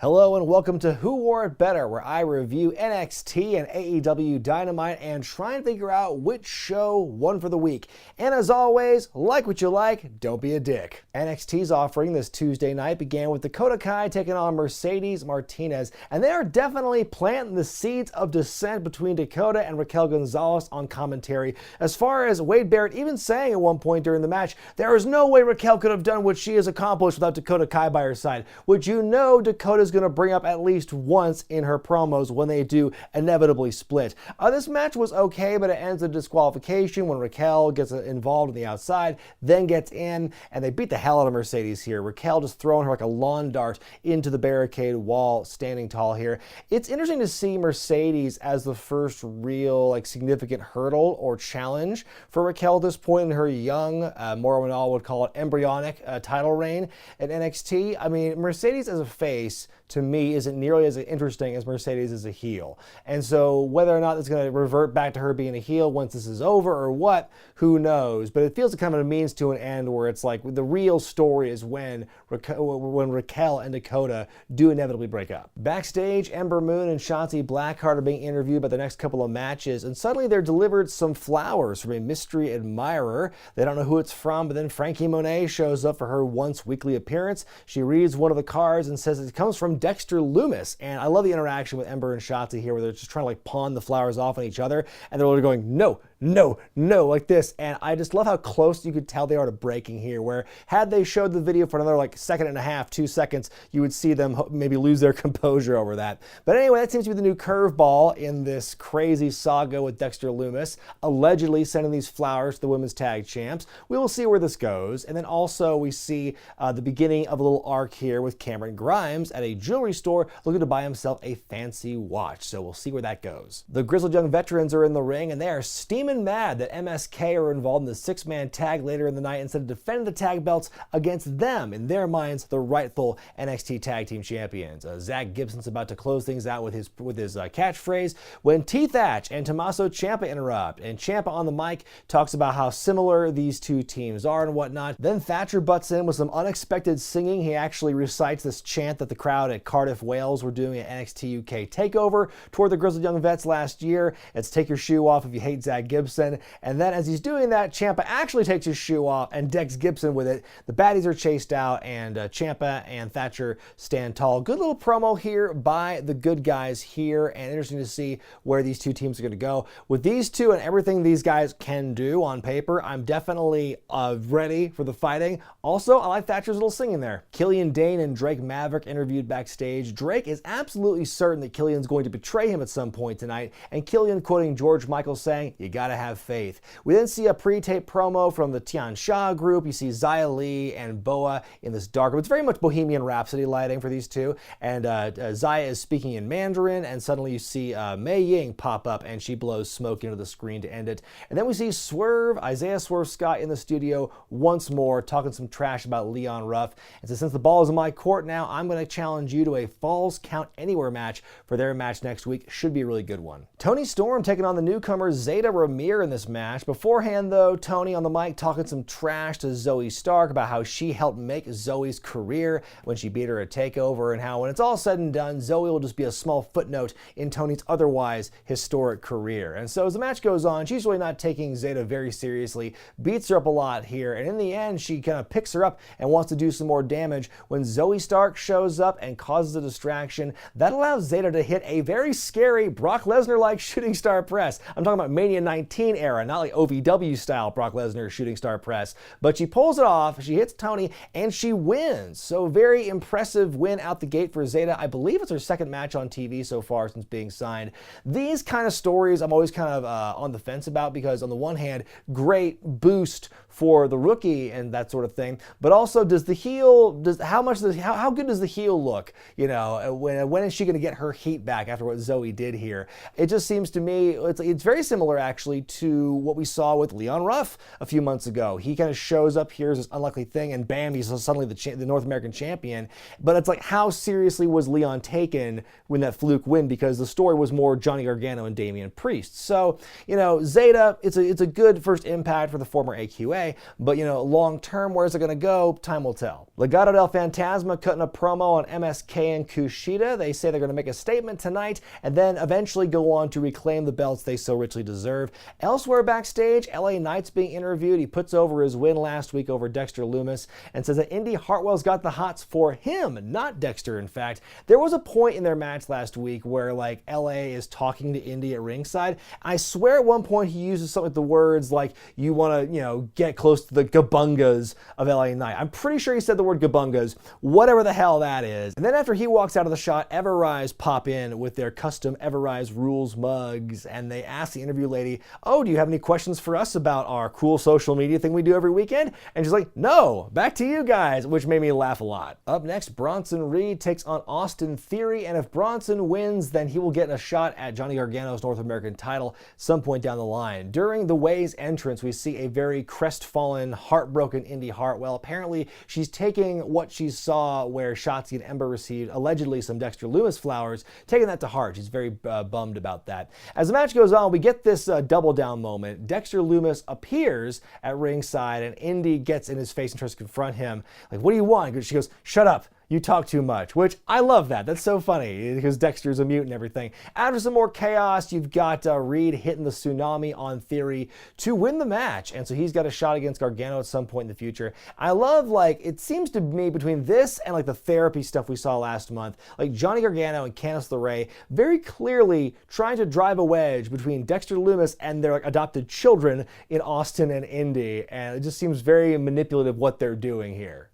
Hello and welcome to Who Wore It Better, where I review NXT and AEW Dynamite and try and figure out which show won for the week. And as always, like what you like, don't be a dick. NXT's offering this Tuesday night began with Dakota Kai taking on Mercedes Martinez, and they are definitely planting the seeds of dissent between Dakota and Raquel Gonzalez on commentary. As far as Wade Barrett even saying at one point during the match, there is no way Raquel could have done what she has accomplished without Dakota Kai by her side, which you know Dakota's going to bring up at least once in her promos when they do inevitably split. This match was okay, but it ends in disqualification when Raquel gets involved on the outside, then gets in, and they beat the hell out of Mercedes here. Raquel just throwing her like a lawn dart into the barricade wall, standing tall here. It's interesting to see Mercedes as the first real significant hurdle or challenge for Raquel at this point in her young, Morwenal would call it embryonic title reign at NXT. I mean, Mercedes as a face, to me, isn't nearly as interesting as Mercedes as a heel. And so whether or not it's going to revert back to her being a heel once this is over or what, who knows? But it feels kind of a means to an end where it's like the real story is when Raquel and Dakota do inevitably break up. Backstage, Ember Moon and SHOTZI Blackheart are being interviewed about the next couple of matches, and suddenly they're delivered some flowers from a mystery admirer. They don't know who it's from, but then Frankie Monet shows up for her once weekly appearance. She reads one of the cards and says it comes from Dexter Lumis, and I love the interaction with Ember and SHOTZI here where they're just trying to pawn the flowers off on each other, and they're literally going, no, no, no, like this. And I just love how close you could tell they are to breaking here, where had they showed the video for another second and a half, 2 seconds, you would see them maybe lose their composure over that. But anyway, that seems to be the new curveball in this crazy saga with Dexter Lumis, allegedly sending these flowers to the women's tag champs. We will see where this goes. And then also we see the beginning of a little arc here with Cameron Grimes at a jewelry store looking to buy himself a fancy watch. So we'll see where that goes. The Grizzled Young Veterans are in the ring, and they are steaming mad that MSK are involved in the six-man tag later in the night instead of defending the tag belts against them, in their minds, the rightful NXT Tag Team Champions. Zach Gibson's about to close things out with his catchphrase when T-Thatch and Tommaso Ciampa interrupt, and Ciampa on the mic talks about how similar these two teams are and whatnot. Then Thatcher butts in with some unexpected singing. He actually recites this chant that the crowd at Cardiff, Wales were doing at NXT UK TakeOver toward the Grizzled Young Vets last year. It's take your shoe off if you hate Zach Gibson. And then as he's doing that, Ciampa actually takes his shoe off and decks Gibson with it. The baddies are chased out, and Ciampa and Thatcher stand tall. Good little promo here by the good guys here, and interesting to see where these two teams are going to go. With these two and everything these guys can do on paper, I'm definitely ready for the fighting. Also, I like Thatcher's little singing there. Killian Dane and Drake Maverick interviewed backstage. Drake is absolutely certain that Killian's going to betray him at some point tonight, and Killian quoting George Michael saying, "You gotta have faith." We then see a pre-tape promo from the Tian Sha group. You see Xia Li and Boa in this dark room. It's very much Bohemian Rhapsody lighting for these two, and Xia is speaking in Mandarin, and suddenly you see Mei Ying pop up, and she blows smoke into the screen to end it. And then we see Swerve, Isaiah Swerve Scott in the studio once more, talking some trash about Leon Ruff. And so since the ball is in my court now, I'm going to challenge you to a Falls Count Anywhere match for their match next week. Should be a really good one. Toni Storm taking on the newcomer ZAYDA RAMIER in this match. Beforehand though, Toni on the mic talking some trash to Zoe Stark about how she helped make Zoe's career when she beat her at TakeOver, and how when it's all said and done, Zoe will just be a small footnote in Toni's otherwise historic career. And so as the match goes on, she's really not taking ZAYDA very seriously, beats her up a lot here, and in the end she kind of picks her up and wants to do some more damage when Zoe Stark shows up and causes a distraction. That allows ZAYDA to hit a very scary Brock Lesnar-like shooting star press. I'm talking about Mania 19 era, not like OVW style Brock Lesnar shooting star press. But she pulls it off, she hits Toni, and she wins. So very impressive win out the gate for ZAYDA. I believe it's her second match on TV so far since being signed. These kind of stories I'm always kind of on the fence about, because on the one hand, great boost for the rookie and that sort of thing, but also does the heel, how good does the heel look? You know, when is she going to get her heat back after what Zoe did here? It just seems to me it's very similar actually actually to what we saw with Leon Ruff a few months ago. He kind of shows up here as this unlikely thing, and bam, he's suddenly the North American champion. But it's like, how seriously was Leon taken when that fluke win? Because the story was more Johnny Gargano and Damian Priest. So, you know, ZAYDA, it's a good first impact for the former AQA, but, you know, long term, where's it going to go? Time will tell. Legado del Fantasma cutting a promo on MSK and Kushida. They say they're going to make a statement tonight and then eventually go on to reclaim the belts they so richly deserve. Elsewhere backstage, LA Knight's being interviewed. He puts over his win last week over Dexter Lumis and says that Indi Hartwell's got the hots for him, not Dexter, in fact. There was a point in their match last week where, like, LA is talking to Indi at ringside. I swear at one point he uses something with the words like, you want to, you know, get close to the gabungas of LA Knight. I'm pretty sure he said the word gabungas, whatever the hell that is. And then after he walks out of the shot, Everrise pop in with their custom Everrise Rules mugs, and they ask the interview lady, oh, do you have any questions for us about our cool social media thing we do every weekend? And she's like, no, back to you guys, which made me laugh a lot. Up next, Bronson Reed takes on Austin Theory, and if Bronson wins, then he will get a shot at Johnny Gargano's North American title some point down the line. During the Way's entrance, we see a very crestfallen, heartbroken Indi Hartwell. Apparently, she's taking what she saw where SHOTZI and EMBER received allegedly some Dexter Lumis flowers, taking that to heart. She's very bummed about that. As the match goes on, we get this double down moment. Dexter Lumis appears at ringside, and Indi gets in his face and tries to confront him. Like, what do you want? She goes, shut up. You talk too much, which I love that. That's so funny because Dexter's a mute and everything. After some more chaos, you've got Reed hitting the tsunami on Theory to win the match. And so he's got a shot against Gargano at some point in the future. I love, like, it seems to me between this and like the therapy stuff we saw last month, like Johnny Gargano and Candice LeRae very clearly trying to drive a wedge between Dexter Lumis and their, like, adopted children in Austin and Indi. And it just seems very manipulative what they're doing here.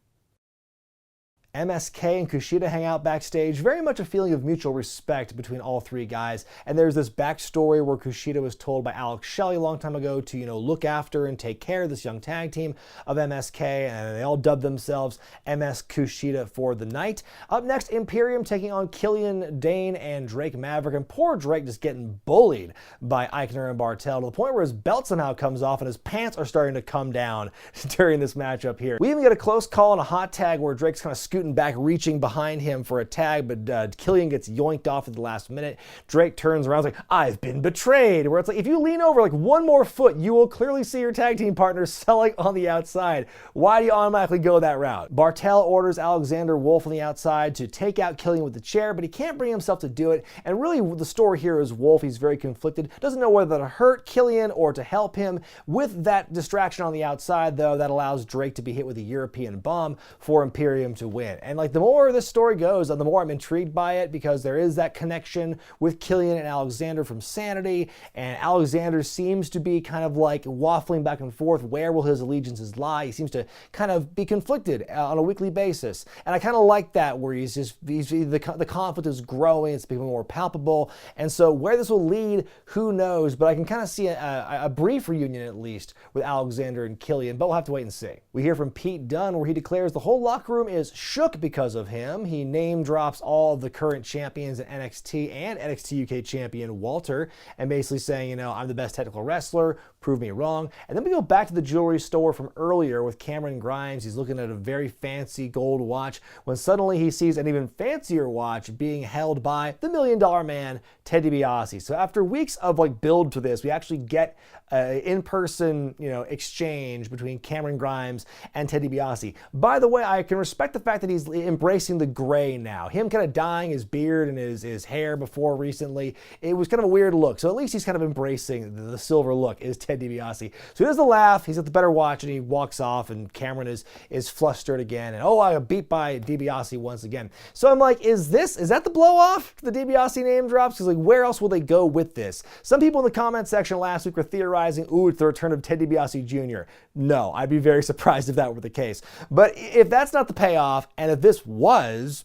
MSK and Kushida hang out backstage, very much a feeling of mutual respect between all three guys. And there's this backstory where Kushida was told by Alex Shelley a long time ago to, you know, look after and take care of this young tag team of MSK, and they all dubbed themselves MS Kushida for the night. Up next, Imperium taking on KILLIAN, Dane, and Drake Maverick, and poor Drake just getting bullied by Eichner and Bartel to the point where his belt somehow comes off and his pants are starting to come down during this matchup here. We even get a close call on a hot tag where Drake's kind of scooting back, reaching behind him for a tag, but KILLIAN gets yoinked off at the last minute. Drake turns around, like, I've been betrayed, where it's like, if you lean over like one more foot, you will clearly see your tag team partner selling on the outside. Why do you automatically go that route? Bartel orders Alexander Wolf on the outside to take out KILLIAN with the chair, but he can't bring himself to do it. And really the story here is Wolf, he's very conflicted, doesn't know whether to hurt KILLIAN or to help him. With that distraction on the outside, though, that allows Drake to be hit with a European bomb for Imperium to win. And like, the more this story goes, the more I'm intrigued by it, because there is that connection with KILLIAN and Alexander from Sanity, and Alexander seems to be kind of like waffling back and forth. Where will his allegiances lie? He seems to kind of be conflicted on a weekly basis, and I kind of like that, where the conflict is growing, it's becoming more palpable, and so where this will lead, who knows, but I can kind of see a brief reunion at least with Alexander and KILLIAN, but we'll have to wait and see. We hear from Pete Dunne, where he declares the whole locker room is shook because of him. He name drops all of the current champions in NXT and NXT UK champion Walter, and basically saying, you know, I'm the best technical wrestler, prove me wrong. And then we go back to the jewelry store from earlier with Cameron Grimes. He's looking at a very fancy gold watch when suddenly he sees an even fancier watch being held by the $1 Million Man, Ted DiBiase. So after weeks of like build to this, we actually get in-person, you know, exchange between Cameron Grimes and Ted DiBiase. By the way, I can respect the fact that he's embracing the gray now. Him kind of dyeing his beard and his hair before recently, it was kind of a weird look. So at least he's kind of embracing the silver look, is Ted DiBiase. So he does the laugh, he's got the better watch, and he walks off, and Cameron is flustered again, and oh, I got beat by DiBiase once again. So I'm like, is that the blow off the DiBiase name drops? Because like, where else will they go with this? Some people in the comment section last week were theorizing, ooh, it's the return of Ted DiBiase Jr. No, I'd be very surprised if that were the case. But if that's not the payoff, And if this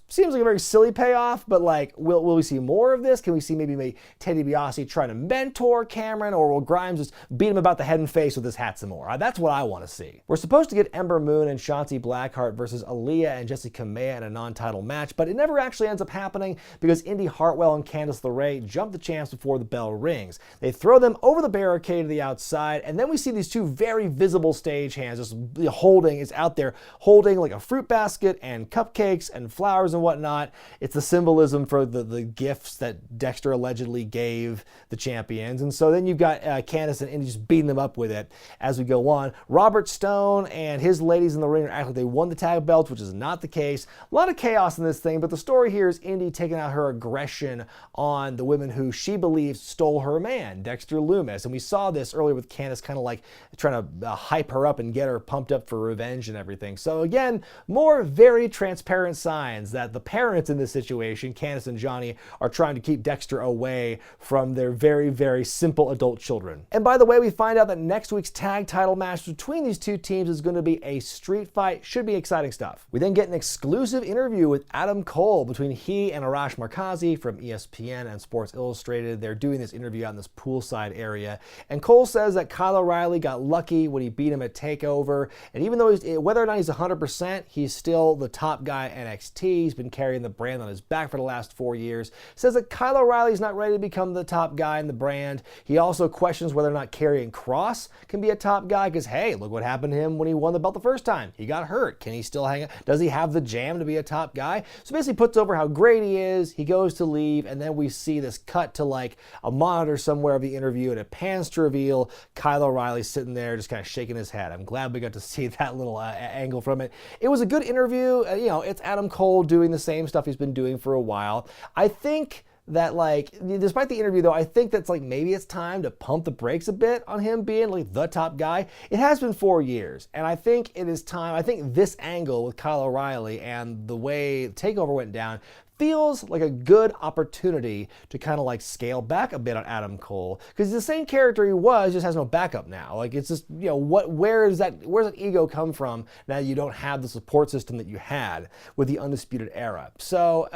seems like a very silly payoff, but like, will we see more of this? Can we see maybe Ted DiBiase trying to mentor Cameron, or will Grimes just beat him about the head and face with his hat some more? That's what I want to see. We're supposed to get Ember Moon and SHOTZI Blackheart versus ALIYAH and JESSI KAMEA in a non-title match, but it never actually ends up happening because Indi Hartwell and Candice LeRae jump the champs before the bell rings. They throw them over the barricade to the outside, and then we see these two very visible stagehands just out there holding like a fruit basket and cupcakes and flowers and whatnot. It's the symbolism for the gifts that Dexter allegedly gave the champions. And so then you've got Candice and Indi just beating them up with it as we go on. Robert Stone and his ladies in the ring are acting like they won the tag belts, which is not the case. A lot of chaos in this thing, but the story here is Indi taking out her aggression on the women who she believes stole her man, Dexter Lumis. And we saw this earlier with Candice kind of like trying to hype her up and get her pumped up for revenge and everything. So again, more very transparent signs that the parents in this situation, Candice and Johnny, are trying to keep Dexter away from their very, very simple adult children. And by the way, we find out that next week's tag title match between these two teams is going to be a street fight. Should be exciting stuff. We then get an exclusive interview with Adam Cole between he and Arash Markazi from ESPN and Sports Illustrated. They're doing this interview out in this poolside area. And Cole says that Kyle O'Reilly got lucky when he beat him at TakeOver. And even though whether or not he's 100%, he's still the top guy at NXT. He's been carrying the brand on his back for the last 4 years. Says that Kyle O'Reilly's not ready to become the top guy in the brand. He also questions whether or not Karrion Kross can be a top guy because, hey, look what happened to him when he won the belt the first time. He got hurt. Can he still hang? Does he have the jam to be a top guy? So basically puts over how great he is. He goes to leave, and then we see this cut to like a monitor somewhere of the interview, and it pans to reveal Kyle O'Reilly sitting there just kind of shaking his head. I'm glad we got to see that little angle from it. It was a good interview. It's Adam Cole doing the same stuff he's been doing for a while. I think that, like, despite the interview though, I think that's like maybe it's time to pump the brakes a bit on him being like the top guy. It has been 4 years, and I think it is time. I think this angle with Kyle O'Reilly and the way TakeOver went down feels like a good opportunity to kind of like scale back a bit on Adam Cole, because he's the same character he was, just has no backup now. Like, it's just, where's that ego come from now that you don't have the support system that you had with the Undisputed Era? So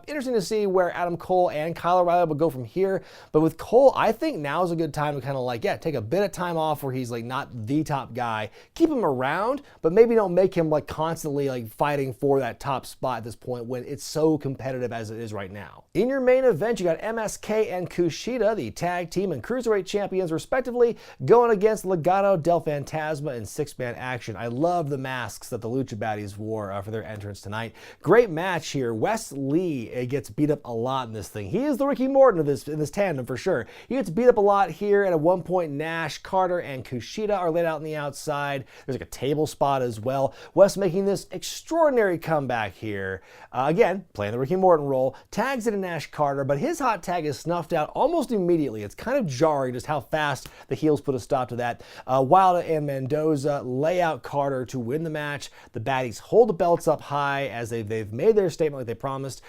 interesting to see where Adam Cole and Kyle O'Reilly will go from here. But with Cole, I think now is a good time to kind of like, take a bit of time off where he's like not the top guy. Keep him around, but maybe don't make him like constantly like fighting for that top spot at this point when it's so competitive as it is right now. In your main event, you got MSK and Kushida, the tag team and cruiserweight champions respectively, going against Legado del Fantasma in six-man action. I love the masks that the Lucha Baddies wore for their entrance tonight. Great match here. Wes Lee gets beat up a lot in this thing. He is the Ricky Morton of this tandem for sure. He gets beat up a lot here, and at one point Nash, Carter, and Kushida are laid out on the outside. There's like a table spot as well. Wes making this extraordinary comeback here. Again, playing the Ricky Morton role, tags in Nash Carter, but his hot tag is snuffed out almost immediately. It's kind of jarring just how fast the heels put a stop to that. Wilder and Mendoza lay out Carter to win the match. The baddies hold the belts up high as they've made their statement like they promised.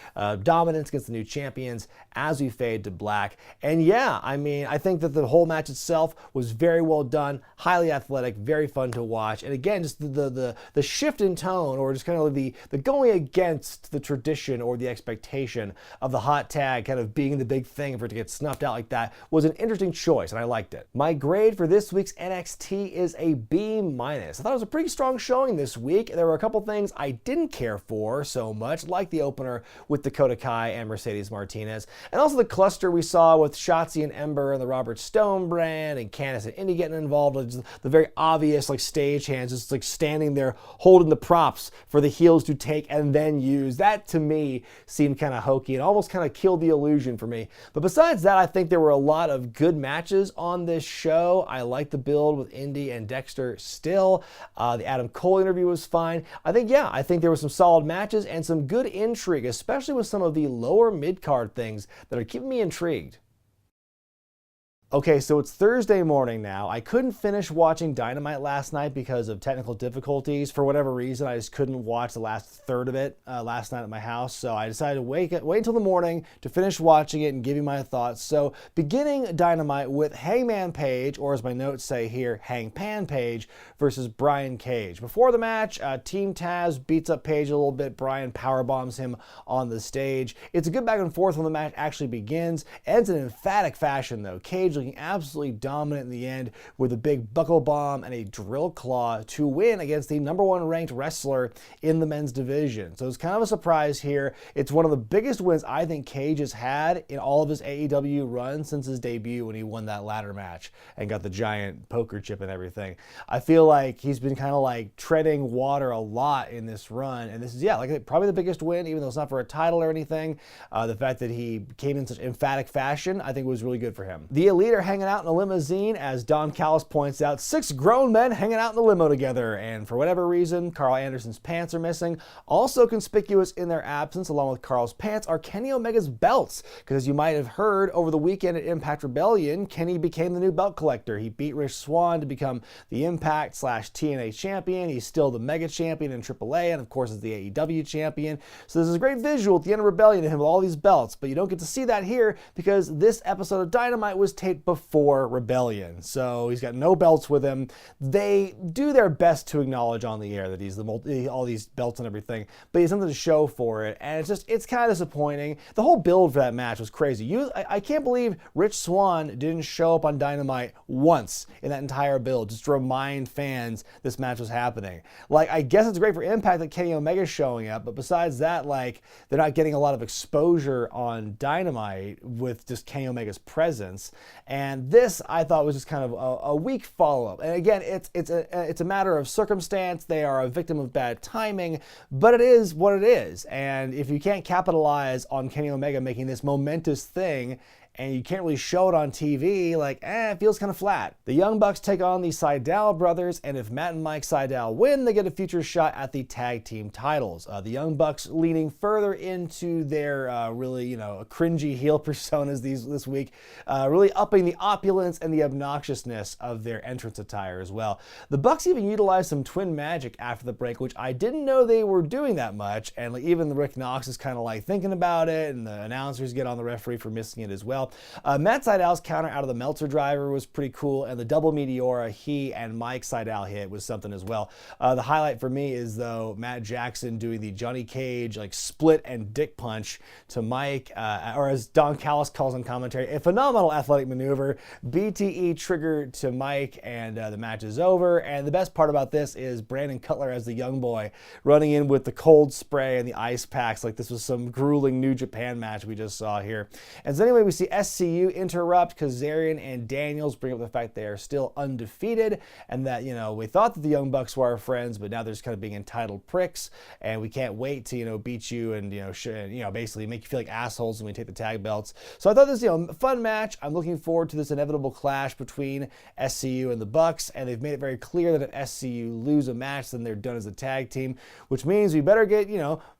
Dominance against the new champions as we fade to black. And yeah, I mean, I think that the whole match itself was very well done, highly athletic, very fun to watch. And again, just the shift in tone, or just kind of the going against the tradition or the expectation of the hot tag kind of being the big thing for it to get snuffed out like that was an interesting choice, and I liked it. My grade for this week's NXT is a B-. I thought it was a pretty strong showing this week. There were a couple things I didn't care for so much, like the opener with Dakota Kai and Mercedes Martinez, and also the cluster we saw with SHOTZI and Ember and the Robert Stone brand, and Candice and Indi getting involved with the very obvious like stagehands just like standing there holding the props for the heels to take and then use. That to me seemed kind of hokey and almost kind of killed the illusion for me. But besides that, I think there were a lot of good matches on this show. I like the build with Indi and Dexter still. The Adam Cole interview was fine. I think there were some solid matches and some good intrigue, especially with some of the lower mid-card things that are keeping me intrigued. Okay, so it's Thursday morning now. I couldn't finish watching Dynamite last night because of technical difficulties. For whatever reason, I just couldn't watch the last third of it last night at my house. So I decided to wait until the morning to finish watching it and give you my thoughts. So beginning Dynamite with Hangman Page, or as my notes say here, Hangpan Page versus Brian Cage. Before the match, Team Taz beats up Page a little bit. Brian powerbombs him on the stage. It's a good back and forth when the match actually begins. Ends in emphatic fashion though. Cage looking absolutely dominant in the end with a big buckle bomb and a drill claw to win against the #1 ranked wrestler in the men's division. So it's kind of a surprise here. It's one of the biggest wins I think Cage has had in all of his AEW run since his debut when he won that ladder match and got the giant poker chip and everything. I feel like he's been kind of like treading water a lot in this run, and this is, yeah, like probably the biggest win, even though it's not for a title or anything. The fact that he came in such emphatic fashion, I think was really good for him. The Elite are hanging out in a limousine, as Don Callis points out, 6 grown men hanging out in the limo together, and for whatever reason, Carl Anderson's pants are missing. Also conspicuous in their absence, along with Carl's pants, are Kenny Omega's belts, because as you might have heard, over the weekend at Impact Rebellion, Kenny became the new belt collector. He beat Rich Swann to become the Impact/TNA champion. He's still the Mega champion in AAA, and of course is the AEW champion. So there's a great visual at the end of Rebellion of him with all these belts, but you don't get to see that here because this episode of Dynamite was taped before Rebellion. So he's got no belts with him. They do their best to acknowledge on the air that he's all these belts and everything, but he has something to show for it, and it's kind of disappointing. The whole build for that match was crazy. I can't believe Rich Swann didn't show up on Dynamite once in that entire build just to remind fans this match was happening. Like, I guess it's great for Impact that Kenny Omega's showing up, but besides that, like, they're not getting a lot of exposure on Dynamite with just Kenny Omega's presence. And this, I thought, was just kind of a weak follow-up. And again, it's a matter of circumstance. They are a victim of bad timing, but it is what it is. And if you can't capitalize on Kenny Omega making this momentous thing, and you can't really show it on TV, like, it feels kind of flat. The Young Bucks take on the Sydal brothers, and if Matt and Mike Sydal win, they get a future shot at the tag team titles. The Young Bucks leaning further into their really, cringy heel personas this week, really upping the opulence and the obnoxiousness of their entrance attire as well. The Bucks even utilized some twin magic after the break, which I didn't know they were doing that much, and like, even the Rick Knox is kind of like thinking about it, and the announcers get on the referee for missing it as well. Matt Sydal's counter out of the Meltzer driver was pretty cool, and the double Meteora he and Mike Sydal hit was something as well. The highlight for me is, though, Matt Jackson doing the Johnny Cage like split and dick punch to Mike, or as Don Callis calls on commentary, a phenomenal athletic maneuver. BTE triggered to Mike, and the match is over. And the best part about this is Brandon Cutler as the young boy running in with the cold spray and the ice packs like this was some grueling New Japan match we just saw here. And so anyway, we see SCU interrupt. Kazarian and Daniels bring up the fact they are still undefeated, and that, we thought that the Young Bucks were our friends, but now they're just kind of being entitled pricks, and we can't wait to, beat you and, basically make you feel like assholes when we take the tag belts. So I thought this, fun match. I'm looking forward to this inevitable clash between SCU and the Bucks, and they've made it very clear that if SCU lose a match, then they're done as a tag team, which means we better get,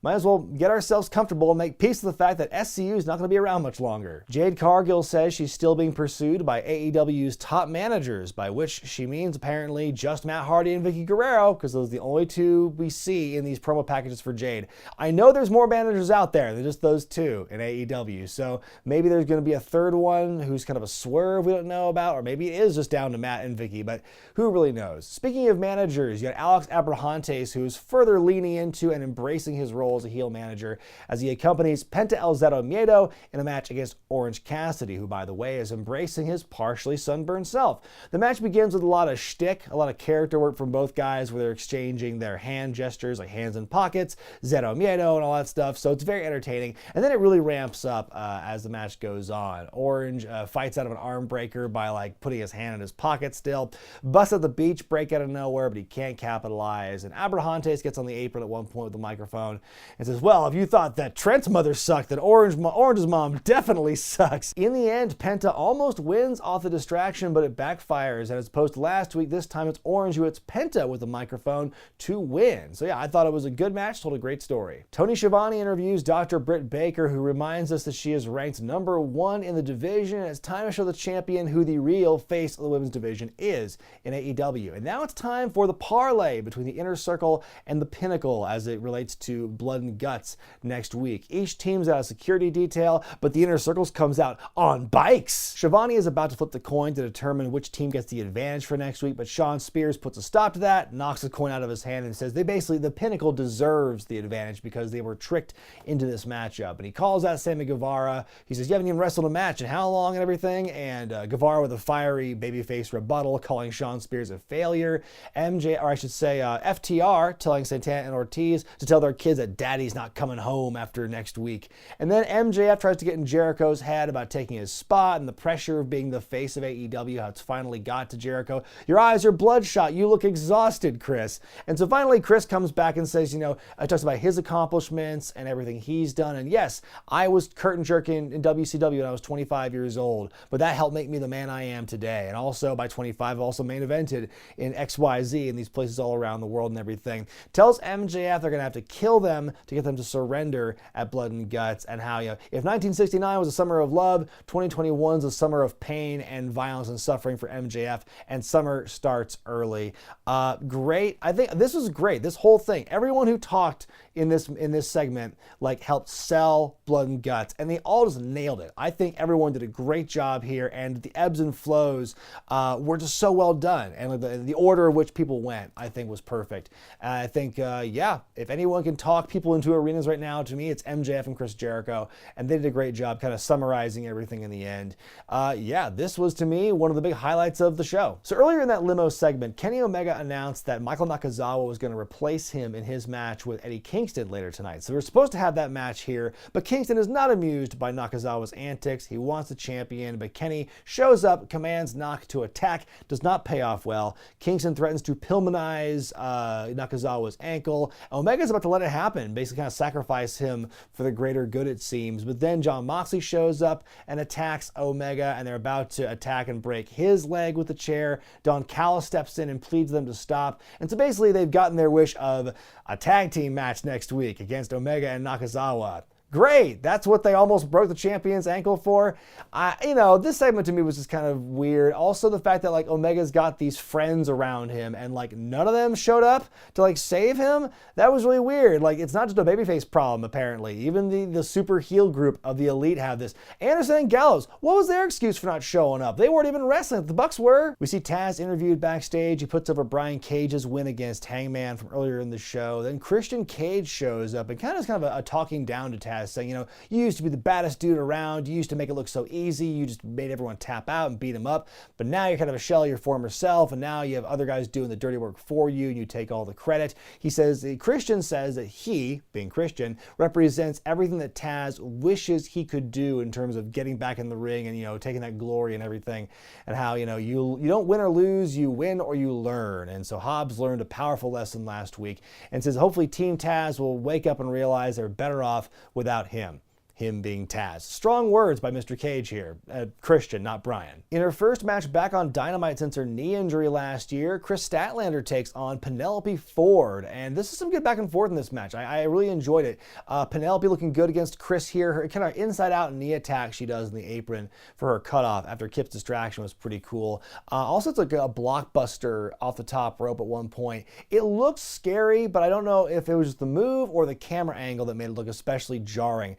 might as well get ourselves comfortable and make peace with the fact that SCU is not going to be around much longer. Jade Cargill says she's still being pursued by AEW's top managers, by which she means apparently just Matt Hardy and Vicky Guerrero, because those are the only two we see in these promo packages for Jade. I know there's more managers out there than just those two in AEW, so maybe there's going to be a third one who's kind of a swerve we don't know about, or maybe it is just down to Matt and Vicky, but who really knows? Speaking of managers, you got Alex Abrahantes, who's further leaning into and embracing his role as a heel manager as he accompanies Penta El Zero Miedo in a match against Orange Cassidy, who, by the way, is embracing his partially sunburned self. The match begins with a lot of shtick, a lot of character work from both guys where they're exchanging their hand gestures, like hands in pockets, Zero Miedo, and all that stuff, so it's very entertaining. And then it really ramps up as the match goes on. Orange fights out of an arm breaker by like putting his hand in his pocket still, busts at the beach break out of nowhere, but he can't capitalize. And Abrahantes gets on the apron at one point with the microphone and says, well, if you thought that Trent's mother sucked, then Orange's mom definitely sucks. In the end, Penta almost wins off the distraction, but it backfires. And as opposed to last week, this time it's Orange who hits Penta with the microphone to win. So yeah, I thought it was a good match, told a great story. Tony Schiavone interviews Dr. Britt Baker, who reminds us that she is ranked #1 in the division. It's time to show the champion who the real face of the women's division is in AEW. And now it's time for the parlay between the Inner Circle and the Pinnacle as it relates to Blood and Guts next week. Each team's got a security detail, but the Inner Circles comes out on bikes. Shivani is about to flip the coin to determine which team gets the advantage for next week, but Sean Spears puts a stop to that, knocks the coin out of his hand, and says the Pinnacle deserves the advantage because they were tricked into this matchup. And he calls out Sammy Guevara. He says, you haven't even wrestled a match in how long and everything? And Guevara with a fiery babyface rebuttal, calling Sean Spears a failure. FTR telling Santana and Ortiz to tell their kids that daddy's not coming home after next week. And then MJF tries to get in Jericho's head about taking his spot and the pressure of being the face of AEW, how it's finally got to Jericho. Your eyes are bloodshot. You look exhausted, Chris. And so finally, Chris comes back and says, talks about his accomplishments and everything he's done. And yes, I was curtain jerking in WCW when I was 25 years old, but that helped make me the man I am today. And also by 25, I've also main evented in XYZ in these places all around the world and everything. Tells MJF they're going to have to kill them to get them to surrender at Blood and Guts, and how, if 1969 was a summer of love, 2021 is a summer of pain and violence and suffering for MJF, and summer starts early. Great. I think this was great. This whole thing, everyone who talked in this segment helped sell Blood and Guts, and they all just nailed it. I think everyone did a great job here, and the ebbs and flows were just so well done, and the order of which people went, I think, was perfect. I think, if anyone can talk people into arenas right now, to me, it's MJF and Chris Jericho, and they did a great job kind of summarizing everything in the end. This was, to me, one of the big highlights of the show. So earlier in that limo segment, Kenny Omega announced that Michael Nakazawa was going to replace him in his match with Eddie Kingston later tonight. So we're supposed to have that match here, but Kingston is not amused by Nakazawa's antics. He wants the champion, but Kenny shows up, commands Nak to attack, does not pay off well. Kingston threatens to Pillmanize Nakazawa's ankle. Omega's about to let it happen, basically kind of sacrifice him for the greater good, it seems. But then Jon Moxley shows up and attacks Omega, and they're about to attack and break his leg with the chair. Don Callis steps in and pleads them to stop. And so basically they've gotten their wish of a tag team match next week against Omega and Nakazawa. Great. That's what they almost broke the champion's ankle for. This segment to me was just kind of weird. Also, the fact that Omega's got these friends around him and none of them showed up to save him. That was really weird. It's not just a babyface problem, apparently. Even the super heel group of the Elite have this. Anderson and Gallows, what was their excuse for not showing up? They weren't even wrestling. The Bucks were. We see Taz interviewed backstage. He puts over Brian Cage's win against Hangman from earlier in the show. Then Christian Cage shows up and kind of a talking down to Taz, saying, you used to be the baddest dude around. You used to make it look so easy. You just made everyone tap out and beat him up. But now you're kind of a shell of your former self, and now you have other guys doing the dirty work for you, and you take all the credit. Christian says that he, being Christian, represents everything that Taz wishes he could do in terms of getting back in the ring and, taking that glory and everything, and how, you don't win or lose, you win or you learn. And so Hobbs learned a powerful lesson last week, and says hopefully Team Taz will wake up and realize they're better off without him being Taz. Strong words by Mr. Cage here. Christian, not Brian. In her first match back on Dynamite since her knee injury last year, Chris Statlander takes on Penelope Ford. And this is some good back and forth in this match. I really enjoyed it. Penelope looking good against Chris here. Her kind of inside out knee attack she does in the apron for her cutoff after Kip's distraction was pretty cool. Also, it's a blockbuster off the top rope at one point. It looks scary, but I don't know if it was just the move or the camera angle that made it look especially jarring.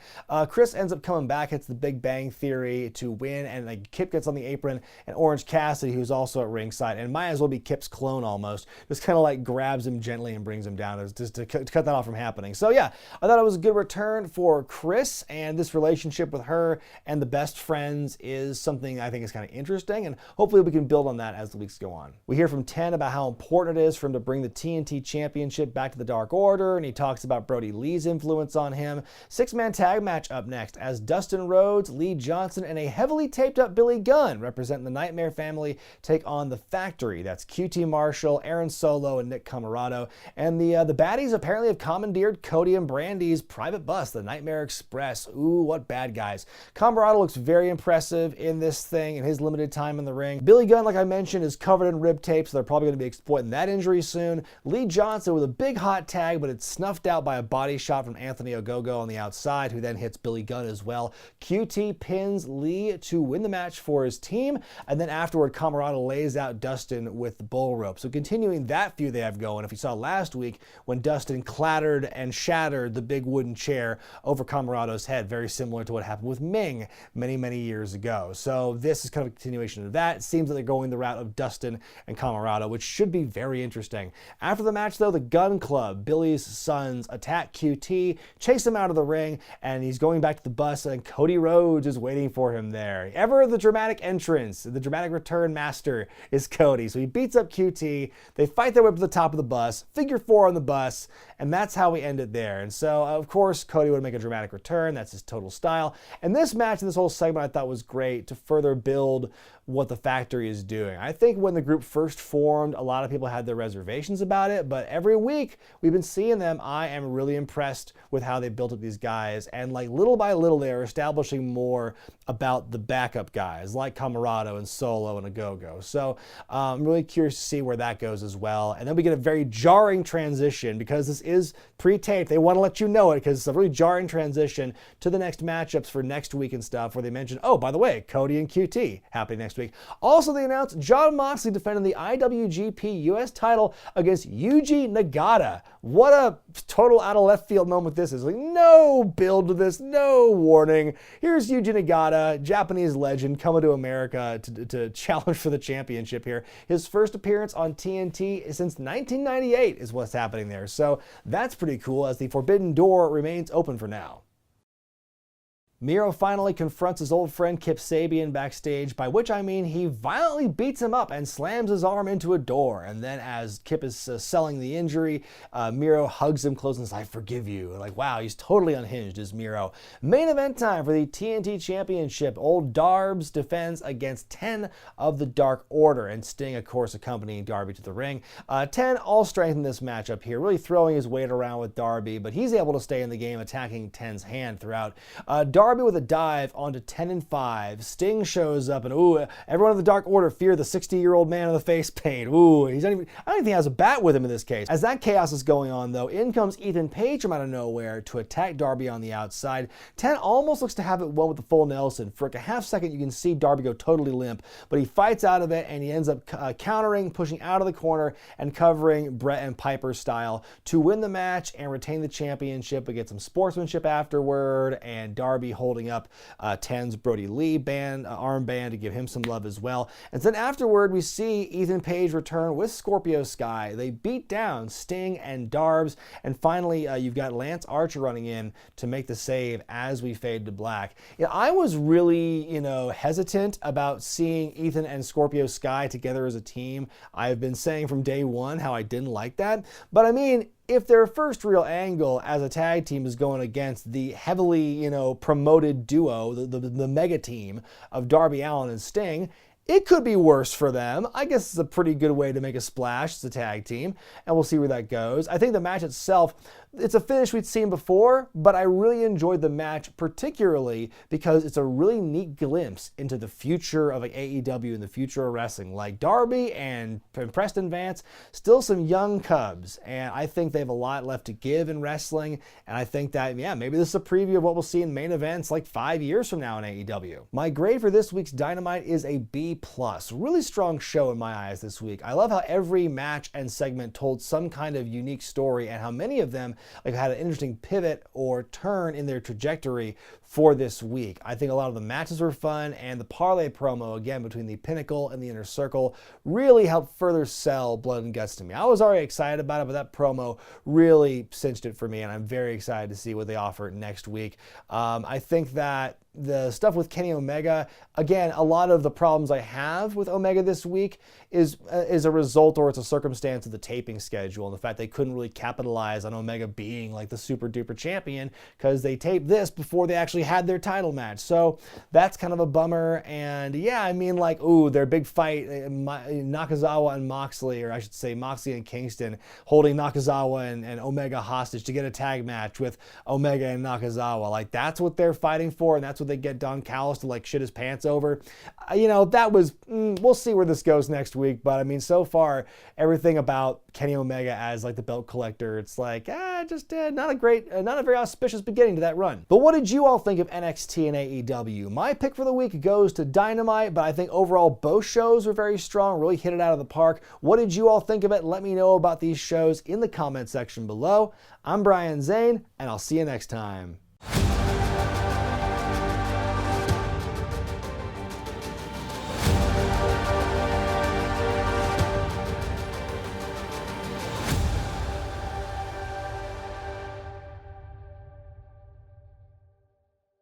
Chris ends up coming back, hits the Big Bang Theory to win, and Kip gets on the apron, and Orange Cassidy, who's also at ringside, and might as well be Kip's clone almost, just kind of grabs him gently and brings him down just to cut that off from happening. So yeah, I thought it was a good return for Chris, and this relationship with her and the best friends is something I think is kind of interesting, and hopefully we can build on that as the weeks go on. We hear from Ten about how important it is for him to bring the TNT Championship back to the Dark Order, and he talks about Brody Lee's influence on him. Six-man tag match up next as Dustin Rhodes, Lee Johnson, and a heavily taped up Billy Gunn representing the Nightmare family take on the Factory. That's QT Marshall, Aaron Solo, and Nick Camarado. And the baddies apparently have commandeered Cody and Brandy's private bus, the Nightmare Express. Ooh, what bad guys. Camarado looks very impressive in this thing in his limited time in the ring. Billy Gunn, like I mentioned, is covered in rib tape, so they're probably going to be exploiting that injury soon. Lee Johnson with a big hot tag, but it's snuffed out by a body shot from Anthony Ogogo on the outside, who then hits Billy Gunn as well. QT pins Lee to win the match for his team, and then afterward, Camarado lays out Dustin with the bull rope. So continuing that feud they have going, if you saw last week when Dustin clattered and shattered the big wooden chair over Camarado's head, very similar to what happened with Ming many, many years ago. So this is kind of a continuation of that. It seems that they're going the route of Dustin and Camarado, which should be very interesting. After the match, though, the Gun Club, Billy's sons, attack QT, chase him out of the ring, and he's going back to the bus, and Cody Rhodes is waiting for him there. Ever the dramatic entrance, the dramatic return master is Cody. So he beats up QT, they fight their way up to the top of the bus, figure four on the bus, and that's how we end it there. And so, of course, Cody would make a dramatic return. That's his total style. And this match and this whole segment I thought was great to further build what the factory is doing. I think when the group first formed, a lot of people had their reservations about it, but every week we've been seeing them. I am really impressed with how they built up these guys, and like little by little they are establishing more about the backup guys like Camarado and Solo and Agogo. So I'm really curious to see where that goes as well. And then we get a very jarring transition because this is pre-taped. They want to let you know it because it's a really jarring transition to the next matchups for next week and stuff, where they mention, oh, by the way, Cody and QT happening next week. Also, they announced Jon Moxley defending the IWGP US title against Yuji Nagata. What a total out of left field moment this is. Like, no build to this, no warning. Here's Yuji Nagata, Japanese legend, coming to America to challenge for the championship here. His first appearance on TNT since 1998 is what's happening there. So that's pretty cool, as the forbidden door remains open for now. Miro finally confronts his old friend Kip Sabian backstage, by which I mean he violently beats him up and slams his arm into a door. And then as Kip is selling the injury, Miro hugs him close and says, "I forgive you." Like, wow, he's totally unhinged, is Miro. Main event time for the TNT Championship. Old Darbs defends against 10 of the Dark Order, and Sting, of course, accompanying Darby to the ring. 10 all strength in this matchup here, really throwing his weight around with Darby, but he's able to stay in the game, attacking 10's hand throughout. Darby with a dive onto 10 and 5. Sting shows up, and ooh, everyone in the Dark Order fear the 60-year-old man with the face paint. Ooh, I don't even think he has a bat with him in this case. As that chaos is going on, though, in comes Ethan Page from out of nowhere to attack Darby on the outside. 10 almost looks to have it won with the full Nelson. For like a half second, you can see Darby go totally limp, but he fights out of it, and he ends up countering, pushing out of the corner, and covering Brett and Piper style to win the match and retain the championship. We get some sportsmanship afterward, and Darby holding up 10's Brody Lee armband to give him some love as well. And then afterward, we see Ethan Page return with Scorpio Sky. They beat down Sting and Darbs, and finally you've got Lance Archer running in to make the save as we fade to black. I was really, hesitant about seeing Ethan and Scorpio Sky together as a team. I've been saying from day one how I didn't like that, but I mean, if their first real angle as a tag team is going against the heavily, promoted duo, the mega team of Darby Allin and Sting, it could be worse for them. I guess it's a pretty good way to make a splash as a tag team, and we'll see where that goes. I think the match itself, it's a finish we'd seen before, but I really enjoyed the match, particularly because it's a really neat glimpse into the future of AEW and the future of wrestling. Like Darby and Preston Vance, still some young cubs, and I think they have a lot left to give in wrestling, and I think that, maybe this is a preview of what we'll see in main events like 5 years from now in AEW. My grade for this week's Dynamite is a B+. Really strong show in my eyes this week. I love how every match and segment told some kind of unique story, and how many of them had an interesting pivot or turn in their trajectory for this week. I think a lot of the matches were fun, and the parlay promo, again, between the Pinnacle and the Inner Circle really helped further sell Blood and Guts to me. I was already excited about it, but that promo really cinched it for me, and I'm very excited to see what they offer next week. I think that the stuff with Kenny Omega, again, a lot of the problems I have with Omega this week is a result, or it's a circumstance of the taping schedule, and the fact they couldn't really capitalize on Omega being like the super duper champion because they taped this before they actually had their title match. So that's kind of a bummer. And their big fight, Nakazawa and Moxley, or I should say Moxley and Kingston, holding Nakazawa and Omega hostage to get a tag match with Omega and Nakazawa. That's what they're fighting for, and that's what they get Don Callis to like shit his pants over. You know, that was, we'll see where this goes next week. But I mean, so far, everything about Kenny Omega as like the belt collector, it's like, just not a very auspicious beginning to that run. But what did you all think of NXT and AEW? My pick for the week goes to Dynamite, but I think overall both shows were very strong, really hit it out of the park. What did you all think of it? Let me know about these shows in the comment section below. I'm Brian Zane, and I'll see you next time.